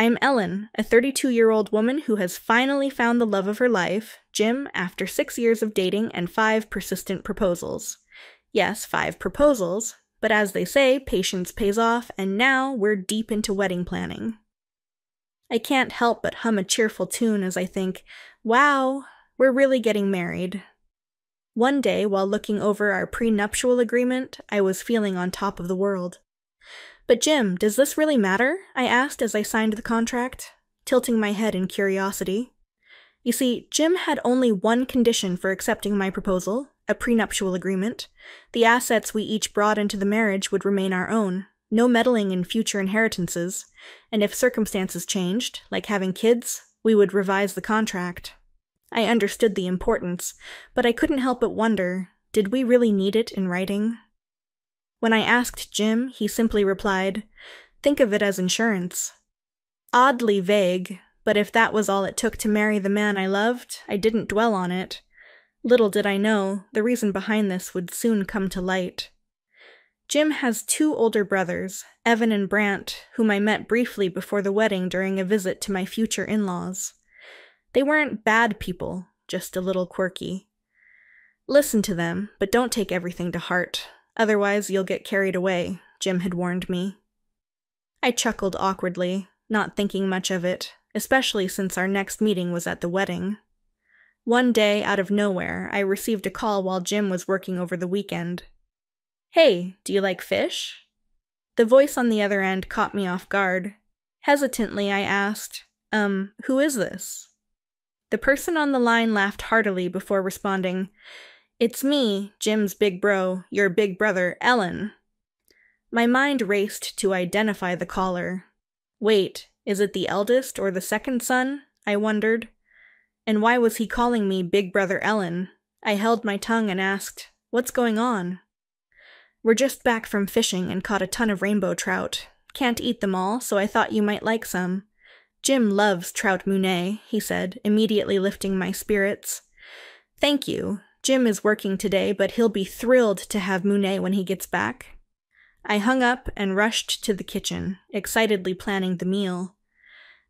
I'm Ellen, a 32-year-old woman who has finally found the love of her life, Jim, after 6 years of dating and 5 persistent proposals. Yes, 5 proposals, but as they say, patience pays off, and now we're deep into wedding planning. I can't help but hum a cheerful tune as I think, wow, we're really getting married. One day, while looking over our prenuptial agreement, I was feeling on top of the world. But Jim, does this really matter? I asked as I signed the contract, tilting my head in curiosity. You see, Jim had only one condition for accepting my proposal, a prenuptial agreement. The assets we each brought into the marriage would remain our own, no meddling in future inheritances, and if circumstances changed, like having kids, we would revise the contract. I understood the importance, but I couldn't help but wonder, did we really need it in writing? When I asked Jim, he simply replied, "Think of it as insurance." Oddly vague, but if that was all it took to marry the man I loved, I didn't dwell on it. Little did I know, the reason behind this would soon come to light. Jim has 2 older brothers, Evan and Brant, whom I met briefly before the wedding during a visit to my future in-laws. They weren't bad people, just a little quirky. Listen to them, but don't take everything to heart. Otherwise, you'll get carried away, Jim had warned me. I chuckled awkwardly, not thinking much of it, especially since our next meeting was at the wedding. One day, out of nowhere, I received a call while Jim was working over the weekend. "Hey, do you like fish?" The voice on the other end caught me off guard. Hesitantly, I asked, who is this?" The person on the line laughed heartily before responding, "It's me, Jim's big bro, your big brother, Ellen." My mind raced to identify the caller. Wait, is it the eldest or the second son? I wondered. And why was he calling me Big Brother Ellen? I held my tongue and asked, "What's going on?" "We're just back from fishing and caught a ton of rainbow trout. Can't eat them all, so I thought you might like some. Jim loves trout mounet," he said, immediately lifting my spirits. "Thank you. Jim is working today, but he'll be thrilled to have mounet when he gets back." I hung up and rushed to the kitchen, excitedly planning the meal.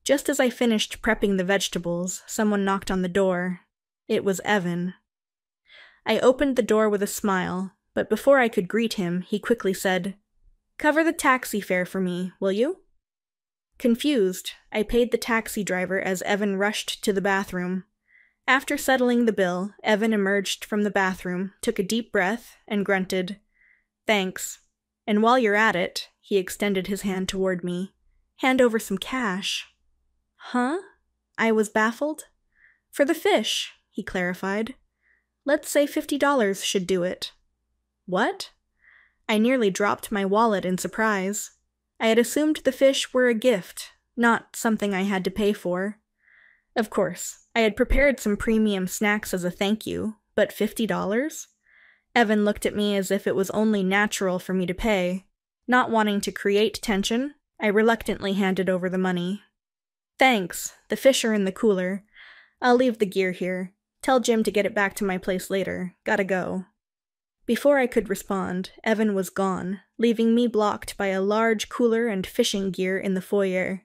Just as I finished prepping the vegetables, someone knocked on the door. It was Evan. I opened the door with a smile, but before I could greet him, he quickly said, "Cover the taxi fare for me, will you?" Confused, I paid the taxi driver as Evan rushed to the bathroom. After settling the bill, Evan emerged from the bathroom, took a deep breath, and grunted, "Thanks. And while you're at it," he extended his hand toward me, "hand over some cash." "Huh?" I was baffled. "For the fish," he clarified. "Let's say $50 should do it." "What?" I nearly dropped my wallet in surprise. I had assumed the fish were a gift, not something I had to pay for. Of course, I had prepared some premium snacks as a thank you, but $50? Evan looked at me as if it was only natural for me to pay. Not wanting to create tension, I reluctantly handed over the money. "Thanks, the fish are in the cooler. I'll leave the gear here. Tell Jim to get it back to my place later. Gotta go." Before I could respond, Evan was gone, leaving me blocked by a large cooler and fishing gear in the foyer.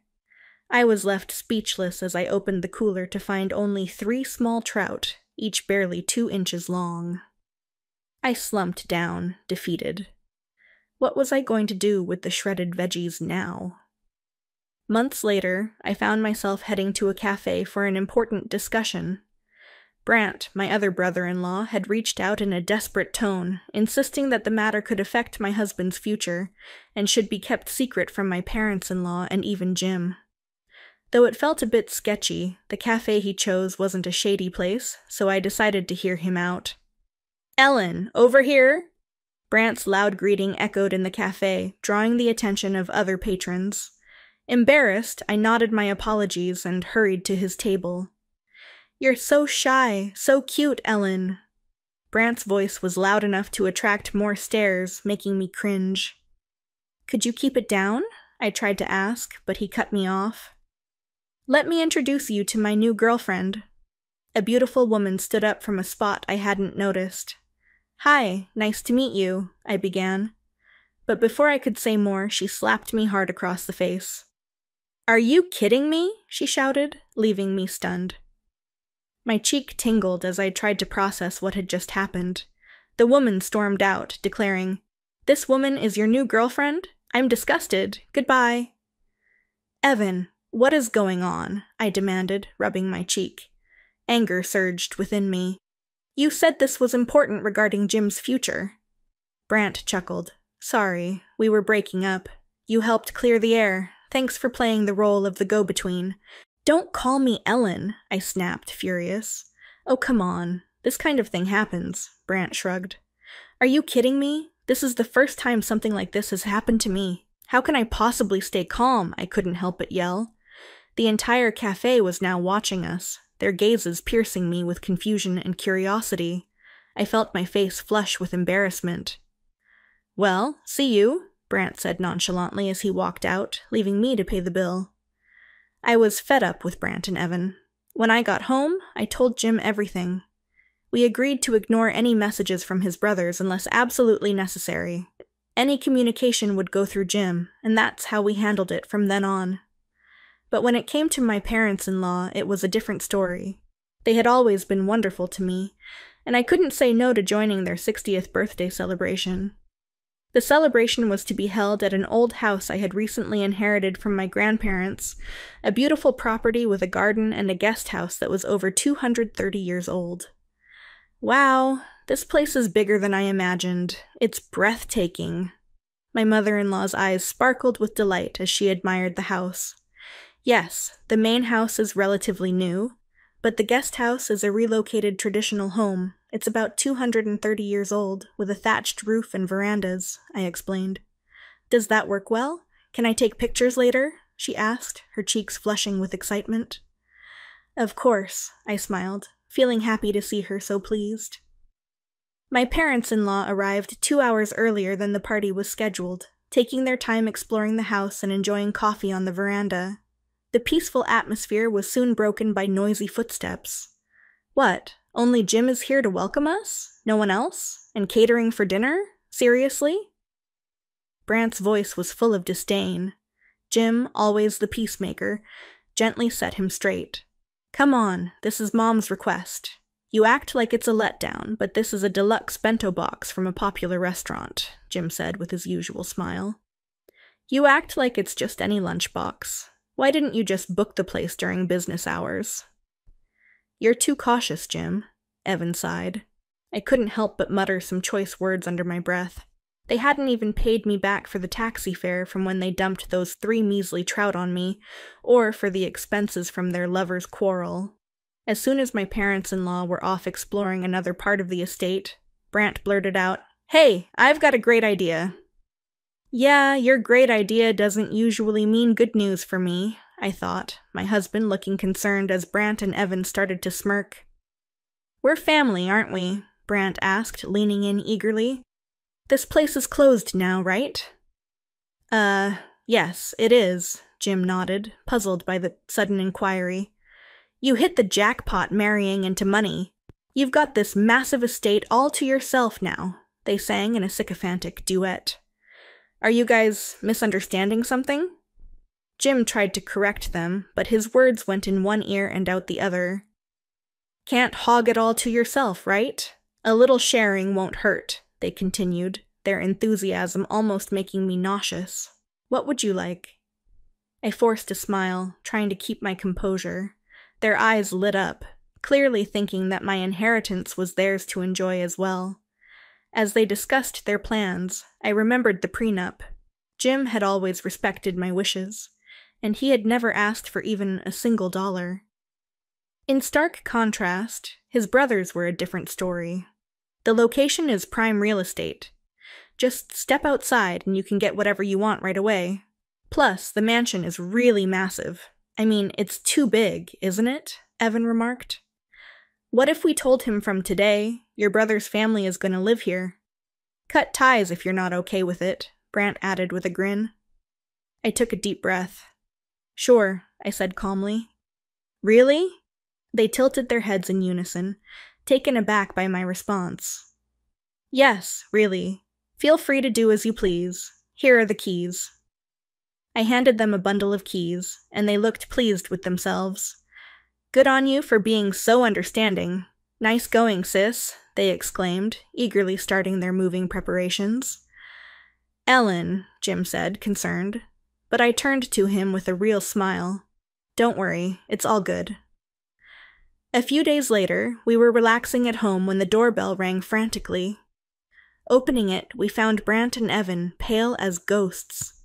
I was left speechless as I opened the cooler to find only 3 small trout, each barely 2 inches long. I slumped down, defeated. What was I going to do with the shredded veggies now? Months later, I found myself heading to a cafe for an important discussion. Brant, my other brother-in-law, had reached out in a desperate tone, insisting that the matter could affect my husband's future, and should be kept secret from my parents-in-law and even Jim. Though it felt a bit sketchy, the cafe he chose wasn't a shady place, so I decided to hear him out. "Ellen, over here!" Brant's loud greeting echoed in the cafe, drawing the attention of other patrons. Embarrassed, I nodded my apologies and hurried to his table. "You're so shy, so cute, Ellen." Brant's voice was loud enough to attract more stares, making me cringe. "Could you keep it down?" I tried to ask, but he cut me off. "Let me introduce you to my new girlfriend." A beautiful woman stood up from a spot I hadn't noticed. "Hi, nice to meet you," I began. But before I could say more, she slapped me hard across the face. "Are you kidding me?" she shouted, leaving me stunned. My cheek tingled as I tried to process what had just happened. The woman stormed out, declaring, "This woman is your new girlfriend? I'm disgusted. Goodbye." "Evan, what is going on?" I demanded, rubbing my cheek. Anger surged within me. "You said this was important regarding Jim's future." Brant chuckled. "Sorry, we were breaking up. You helped clear the air. Thanks for playing the role of the go-between." "Don't call me Ellen," I snapped, furious. "Oh, come on. This kind of thing happens," Brant shrugged. "Are you kidding me? This is the first time something like this has happened to me. How can I possibly stay calm?" I couldn't help but yell. The entire cafe was now watching us, their gazes piercing me with confusion and curiosity. I felt my face flush with embarrassment. "Well, see you," Brant said nonchalantly as he walked out, leaving me to pay the bill. I was fed up with Brant and Evan. When I got home, I told Jim everything. We agreed to ignore any messages from his brothers unless absolutely necessary. Any communication would go through Jim, and that's how we handled it from then on. But when it came to my parents-in-law, it was a different story. They had always been wonderful to me, and I couldn't say no to joining their 60th birthday celebration. The celebration was to be held at an old house I had recently inherited from my grandparents, a beautiful property with a garden and a guest house that was over 230 years old. Wow, this place is bigger than I imagined. It's breathtaking. My mother-in-law's eyes sparkled with delight as she admired the house. Yes, the main house is relatively new, but the guest house is a relocated traditional home. It's about 230 years old, with a thatched roof and verandas, I explained. "Does that work well? Can I take pictures later?" she asked, her cheeks flushing with excitement. "Of course," I smiled, feeling happy to see her so pleased. My parents-in-law arrived 2 hours earlier than the party was scheduled, taking their time exploring the house and enjoying coffee on the veranda. The peaceful atmosphere was soon broken by noisy footsteps. "What? Only Jim is here to welcome us? No one else? And catering for dinner? Seriously?" Brant's voice was full of disdain. Jim, always the peacemaker, gently set him straight. "Come on, this is Mom's request. You act like it's a letdown, but this is a deluxe bento box from a popular restaurant," Jim said with his usual smile. "You act like it's just any lunchbox. Why didn't you just book the place during business hours?" "You're too cautious, Jim," Evan sighed. I couldn't help but mutter some choice words under my breath. They hadn't even paid me back for the taxi fare from when they dumped those 3 measly trout on me, or for the expenses from their lovers' quarrel. As soon as my parents-in-law were off exploring another part of the estate, Brant blurted out, "Hey, I've got a great idea." "Yeah, your great idea doesn't usually mean good news for me," I thought, my husband looking concerned as Brant and Evan started to smirk. "We're family, aren't we?" Brant asked, leaning in eagerly. "This place is closed now, right?" Yes, it is," Jim nodded, puzzled by the sudden inquiry. "You hit the jackpot marrying into money. You've got this massive estate all to yourself now," they sang in a sycophantic duet. "Are you guys misunderstanding something?" Jim tried to correct them, but his words went in one ear and out the other. "Can't hog it all to yourself, right? A little sharing won't hurt," they continued, their enthusiasm almost making me nauseous. "What would you like?" I forced a smile, trying to keep my composure. Their eyes lit up, clearly thinking that my inheritance was theirs to enjoy as well. As they discussed their plans, I remembered the prenup. Jim had always respected my wishes, and he had never asked for even a single dollar. In stark contrast, his brothers were a different story. The location is prime real estate. Just step outside and you can get whatever you want right away. Plus, the mansion is really massive. I mean, it's too big, isn't it? Evan remarked. "What if we told him from today, your brother's family is going to live here? Cut ties if you're not okay with it," Brant added with a grin. I took a deep breath. "Sure," I said calmly. "Really?" They tilted their heads in unison, taken aback by my response. "Yes, really. Feel free to do as you please. Here are the keys." I handed them a bundle of keys, and they looked pleased with themselves. "Good on you for being so understanding. Nice going, sis," they exclaimed, eagerly starting their moving preparations. "Ellen," Jim said, concerned, but I turned to him with a real smile. "Don't worry, it's all good." A few days later, we were relaxing at home when the doorbell rang frantically. Opening it, we found Brant and Evan, pale as ghosts.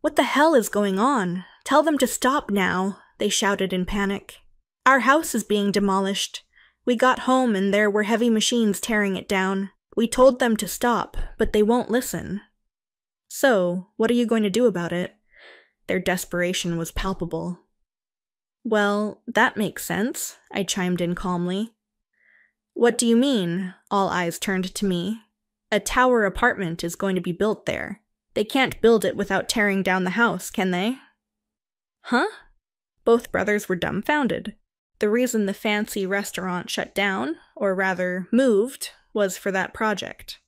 "What the hell is going on? Tell them to stop now," they shouted in panic. "Our house is being demolished. We got home and there were heavy machines tearing it down. We told them to stop, but they won't listen." "So, what are you going to do about it?" Their desperation was palpable. "Well, that makes sense," I chimed in calmly. "What do you mean?" All eyes turned to me. "A tower apartment is going to be built there. They can't build it without tearing down the house, can they?" "Huh?" Both brothers were dumbfounded. The reason the fancy restaurant shut down, or rather, moved, was for that project.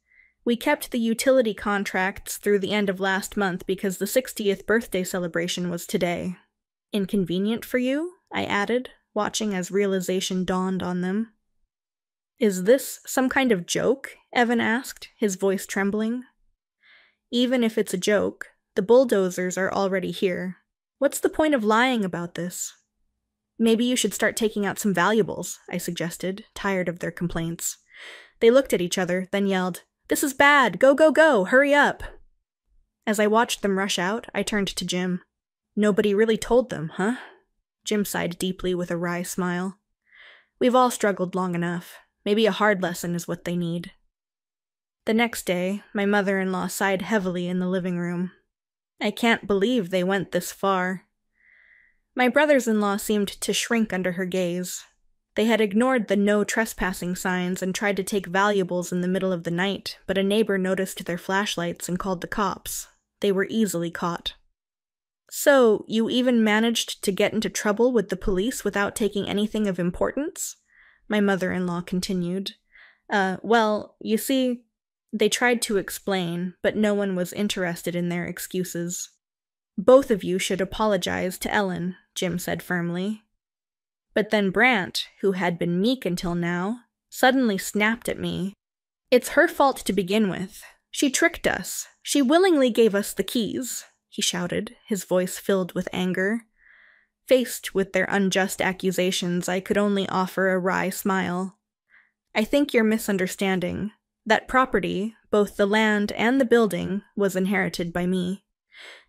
We kept the utility contracts through the end of last month because the 60th birthday celebration was today. "Inconvenient for you?" I added, watching as realization dawned on them. "Is this some kind of joke?" Evan asked, his voice trembling. "Even if it's a joke, the bulldozers are already here. What's the point of lying about this?" "Maybe you should start taking out some valuables," I suggested, tired of their complaints. They looked at each other, then yelled, "This is bad! Go, go, go! Hurry up!" As I watched them rush out, I turned to Jim. "Nobody really told them, huh?" Jim sighed deeply with a wry smile. "We've all struggled long enough. Maybe a hard lesson is what they need." The next day, my mother-in-law sighed heavily in the living room. "I can't believe they went this far." My brothers-in-law seemed to shrink under her gaze. They had ignored the no trespassing signs and tried to take valuables in the middle of the night, but a neighbor noticed their flashlights and called the cops. They were easily caught. "So, you even managed to get into trouble with the police without taking anything of importance?" My mother-in-law continued. Well, you see, they tried to explain, but no one was interested in their excuses. "Both of you should apologize to Ellen," Jim said firmly. But then Brant, who had been meek until now, suddenly snapped at me. "It's her fault to begin with. She tricked us. She willingly gave us the keys," he shouted, his voice filled with anger. Faced with their unjust accusations, I could only offer a wry smile. "I think you're misunderstanding. That property, both the land and the building, was inherited by me.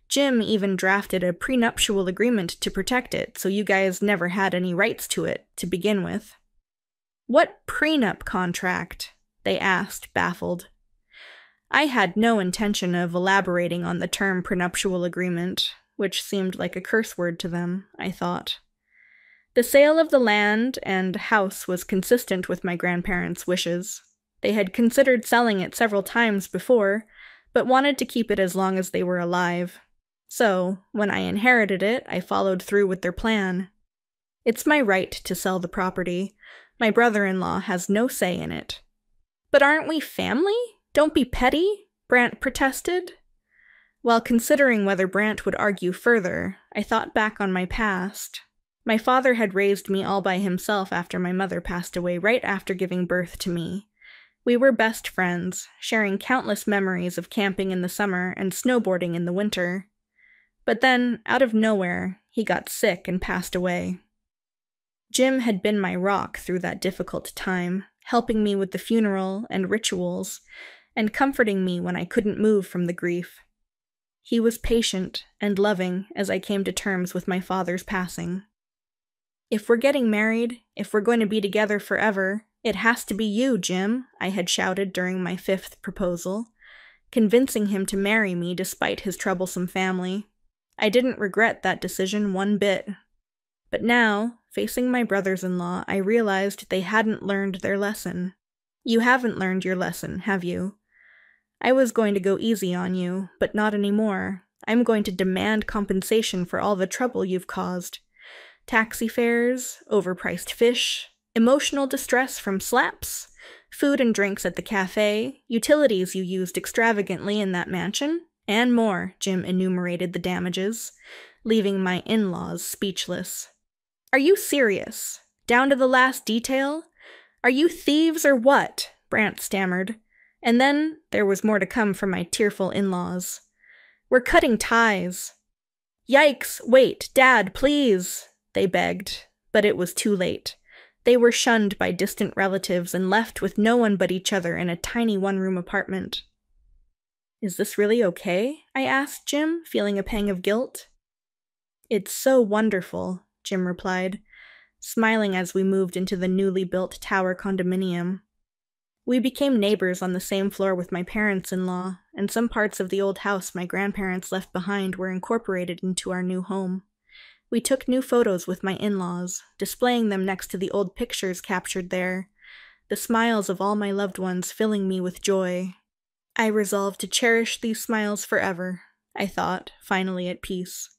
Jim even drafted a prenuptial agreement to protect it, so you guys never had any rights to it, to begin with." "What prenup contract?" they asked, baffled. I had no intention of elaborating on the term prenuptial agreement, which seemed like a curse word to them, I thought. The sale of the land and house was consistent with my grandparents' wishes. They had considered selling it several times before, but wanted to keep it as long as they were alive. So, when I inherited it, I followed through with their plan. It's my right to sell the property. My brother-in-law has no say in it. "But aren't we family? Don't be petty," Brant protested. While considering whether Brant would argue further, I thought back on my past. My father had raised me all by himself after my mother passed away right after giving birth to me. We were best friends, sharing countless memories of camping in the summer and snowboarding in the winter. But then, out of nowhere, he got sick and passed away. Jim had been my rock through that difficult time, helping me with the funeral and rituals, and comforting me when I couldn't move from the grief. He was patient and loving as I came to terms with my father's passing. "If we're getting married, if we're going to be together forever, it has to be you, Jim," I had shouted during my 5th proposal, convincing him to marry me despite his troublesome family. I didn't regret that decision one bit. But now, facing my brothers-in-law, I realized they hadn't learned their lesson. You haven't learned your lesson, have you? I was going to go easy on you, but not anymore. I'm going to demand compensation for all the trouble you've caused. Taxi fares, overpriced fish, emotional distress from slaps, food and drinks at the cafe, utilities you used extravagantly in that mansion, And more, Jim enumerated the damages, leaving my in-laws speechless. Are you serious? Down to the last detail? Are you thieves or what? Brant stammered. And then there was more to come from my tearful in-laws. We're cutting ties. Yikes, wait, Dad, please, they begged, but it was too late. They were shunned by distant relatives and left with no one but each other in a tiny one-room apartment. Is this really okay? I asked Jim, feeling a pang of guilt. It's so wonderful, Jim replied, smiling as we moved into the newly built tower condominium. We became neighbors on the same floor with my parents-in-law, and some parts of the old house my grandparents left behind were incorporated into our new home. We took new photos with my in-laws, displaying them next to the old pictures captured there, the smiles of all my loved ones filling me with joy. I resolved to cherish these smiles forever, I thought, finally at peace.